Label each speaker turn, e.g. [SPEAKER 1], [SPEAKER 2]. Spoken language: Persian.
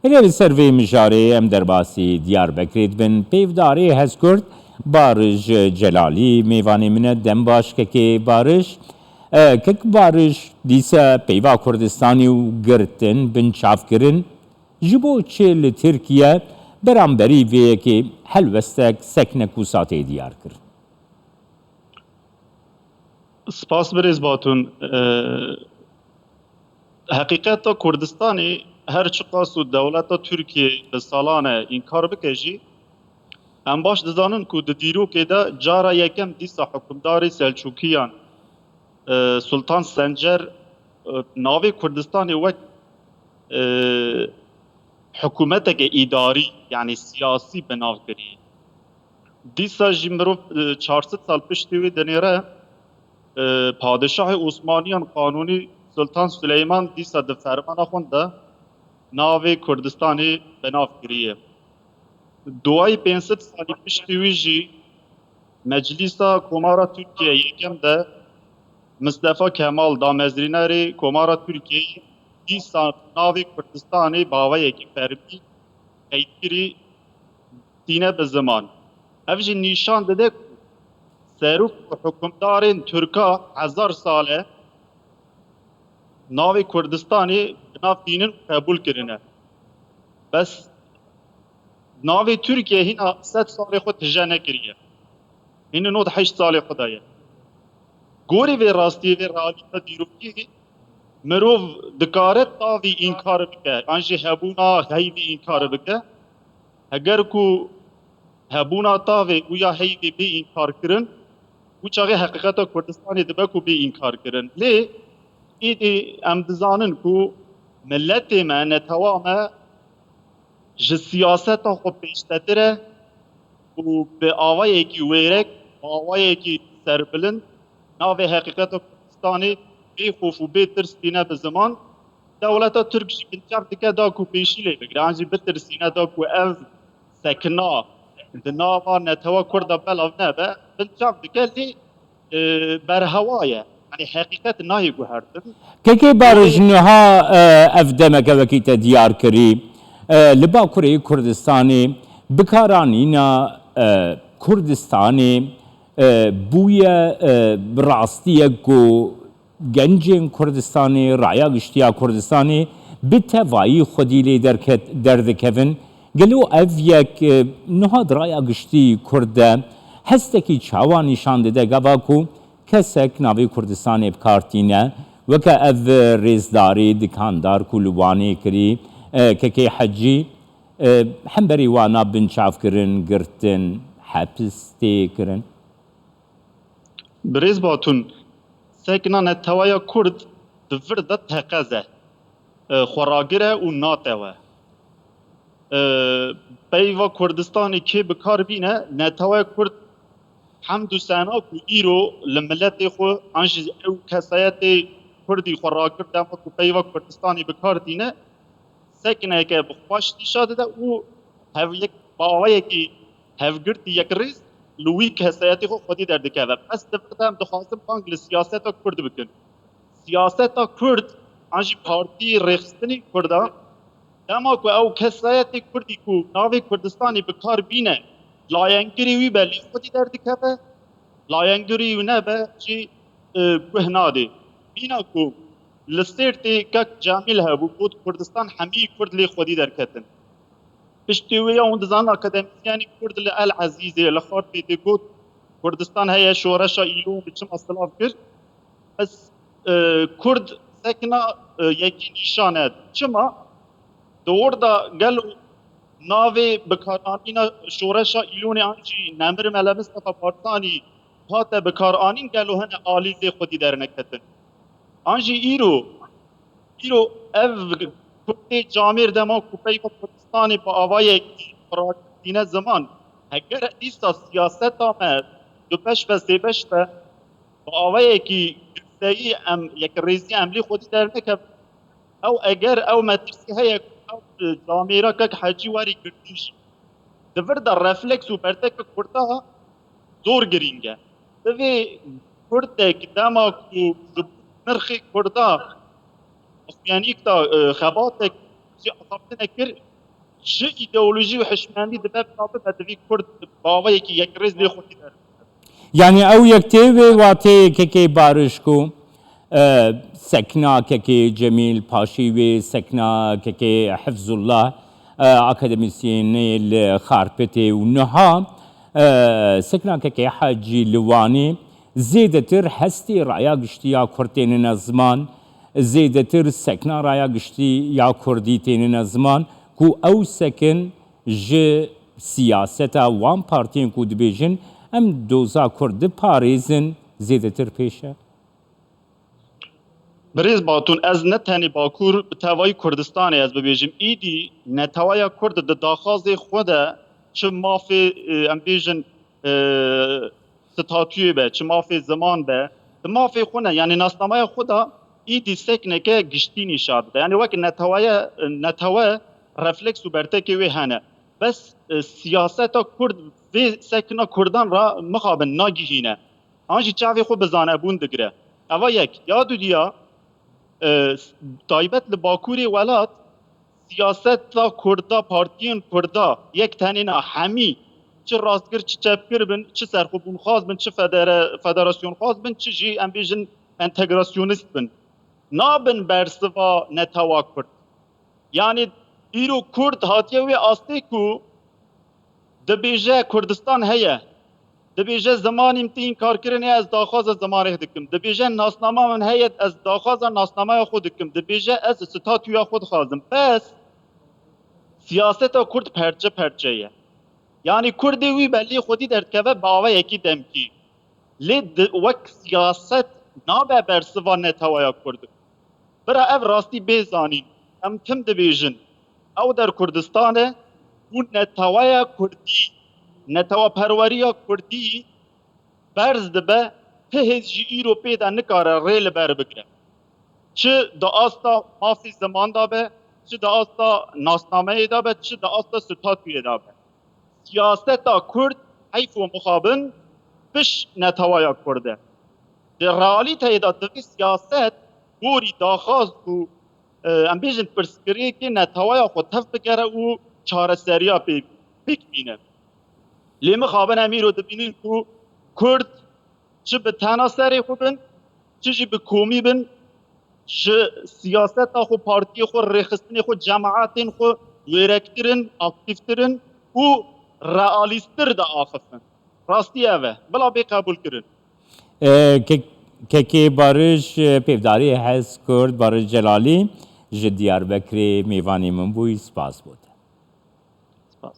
[SPEAKER 1] هلی سروی مجاری ام در باسی دیار بکرید بن پیوداری هز کرد بارش جلالی میوانی من دم باش که بارش بارش دیسا پیوا کردستانی و گرتن بن چاف کرن جبو چه ترکیه برانبری وی که هلوستک سکنک و ساته دیار کرد.
[SPEAKER 2] سپاس بریز باتون. حقیقت کردستانی هر چقاس و دولت ترکیه به سالانه این کار بکشی ام باش دزانن که دîrok دا جارا یکم دیسا حکمداری سلجوکیان سلطان سنجر ناوی کردستانی وقت حکومت که اداری یعنی سیاسی بناو کری دیسا جمرو 400 سال پشتی وی دنیره پادشاه عثمانیان قانونی سلطان سلیمان دیسا ده فرمان خونده ناوی کردستانی بناو کریه دوای 500 سالی پشتی وی جی مجلسا کمارا ترکیه یکم ده مصطفی کمال دامزرینری کمارا ترکیه دیسا ناوی کردستانی باوی که فرمی قیدگیری دینه به زمان افجی نیشان داده سروک حکمدارین ترکا 1000 ساله ناوی کردستانی ناو دینن قبول کرنه بس ناوی ترکیه هینا 100 سال خود تجاه نکریه هینا 98 سال خدایه گوری وی راستی وی رالیتا دیروکی مروف دکارت تاوی انکار بکه انجی هبونا هیوی انکار بکه اگر کو هبونا تاوی ویا هیوی بی انکار کرن و چاقی حقیقتا کردستانی دبه کو بی انکار کرن لی ایدی ام دزانن کو ملت ما نتوامه جه سیاستا خود پیشتره و به آوائي کی ویرک آوائي کی سربلند ناوی حقیقتا کردستانی بی خوف و بی ترس دینه به زمان دولتا ترک جی بنچاف دکه دا کو پیشی لی بگره انجی بترسینه دا کو او سکنا دناوا نتوا کرده بلاو نبه بنچاف دکه لی برهوایه یعنی حقیقت نهی گو هردن
[SPEAKER 1] که بارش نها افدمک وکیت دیار کری لباکوری کردستانی بکارانینا کردستانی بوی راستیه کو گنجین کردستانی رایا گشتیا کردستانی بتوایی خودی لی دردکفن گلو اف یک نهاد رایا گشتی کرده هستکی چاوانی شانده ده گواکو کسک ناوی کردستانی بکارتینه وکا اف ریزداری دکاندار کلوانی کری که حجی هم بری وانا بنچاف کرن گرتن حبستی کرن
[SPEAKER 2] بریز باتون سکنا نتوایا کرد دفرده تقزه خوراگره و ناتوه پیوا کردستانی که بکار بینه نتوایا کرد حمد و سنا کو ایرو لملت خو انج او کسایت کردی خوراگر دما کو پیوا کردستانی بکار دینه سکنه که بخواش دیشاده ده او هف یک باوی که هف گرتی یک ریز لوی کسایتی خو خودی در دکه و پس دفرده هم دخواستم بانگل سیاست ها کرد بکن سیاست ها کرد انجی پارتی ریخستنی کرده دما کو او کسایت کردی کو ناوی کردستانی بکار بینه لاینگری وی بلی خودی در دکه و لاینگری وی نه به چی گهناده بینا کو لسیرتی کک جامیل هبو بود کردستان همی کرد لی خودی در کتن پشتیوی اون دزان اکادمیسیانی کرد لی العزیزی لخوار بیتی گود کردستان هیا شورشا ایلون بچم اصلاف کرد بس کرد سکنا یکی نشانه چما دور دا گلو ناوی بکارانینا شورشا ایلون آنجی نمبر ملمس پارتانی هاته بکارانین گلو هن آلی لی خودی در نکتن آنجی ایرو اف کتی جامیر دما کپی و کردستانی با آوای دینه زمان اگر ایسا سیاست آمد دو پش و سی پش با آوای که گرسایی یک ریزی عملی خودی در نکب او اگر او مترسی های او جامیره که حجی واری گردیش دور در رفلکس و برتک کرده زور گرینگه دوی کرده که دما که نرخی کرده یعنی تا خبات چی اصابت نکر چه ایدئولوژی و حشمندی دبه بنابه بدوی کرد باوی که یک ریز لی خودی در
[SPEAKER 1] Yani ew yek tê wê watê kekê bariş ku sekna kekê Cemîl Paşî wê sekna kekê Hifzullah akademisyênê li Xarpêtê û niha sekna kekê Hacî li Wanê zêdetir hestê raya giştiya Kurd tênine ziman zêdetir sekna raya giştiya Kurdî tênine ziman ku ew sekin ji siyaseta wan partiyên ku dibêjin em doza Kurd diparêzin zêdetir pêşe.
[SPEAKER 2] Birêz batûn ez ne tenê Bakur bi tevayî Kurdistanê ez bibêjim îdî netewaya Kurd di daxwazê xwe de çi mafê em bêjin statûyê be çi mafê ziman be di mafê xwe ne yani nasnamaya xwe da îdî sekneke giştî nîşan dide yani wek netewe refleks û bertekê wê hene bes siyaseta Kurd vê sekna Kurdan ra mixabin nagihîne an jî çavê xwe bi zanebûn digire eva yek ya du diya taybet li Bakurê welat siyaseta Kurda partiyên Kurda yek tenêna hemî çi rastgir çi çepgir bin çi serxwebûnxwaz bin çi federasyonxwaz bin çi jî em bêjin entegrasyonîst bin nabin bersiva netewa Kurd yani îro Kurd hatiye wê astê ku dibêje Kurdistan heye dibêje zimanîm tê înkarkirinê ez daxwaza zimanê dikim dibêje nasnama min heye ez daxwaza nasnamaya xwe dikim dibêje ez statûya xwe dixwazim bes siyaseta Kurd perçe perçe ye yani Kurdê wî belê xwedî derdkeve bavayekî demkî lê wek siyaset nabe bersiva netewaya Kurd bira ev rastî bêzanîn em tim dibêjin ew der Kurdistanê û netewaya Kurdî netewaperweriya Kurdî berz dibe pihêz jî îro pê de nikare rê li ber bigire çi di asta mafê ziman da be çi di asta nasnameyê da be çi di asta statûyê da be siyaseta Kurd heyf û mixabin piş netewaya Kurd e di realîteyê da divê siyaset gorî daxwaz û em bêjin pirsgirêkê netewaya xwe tev bigere û çareseriya pê bîne lê mixabin em îro dibînin ku Kurd çi bi tena serê xwe bin çi jî bi komî bin ji siyaseta xwe partiyê xwe rêxistinê xwe cemaetên xwe wêrektirin aktivtirin û realîstir de axifin rastî ev e bila bê qebûl kirin
[SPEAKER 1] Kekê Barış pêvdarî hez Kurd Barış Celalî ji Diyarbekirê mêvanê min bûyî spas bû.
[SPEAKER 2] Spas.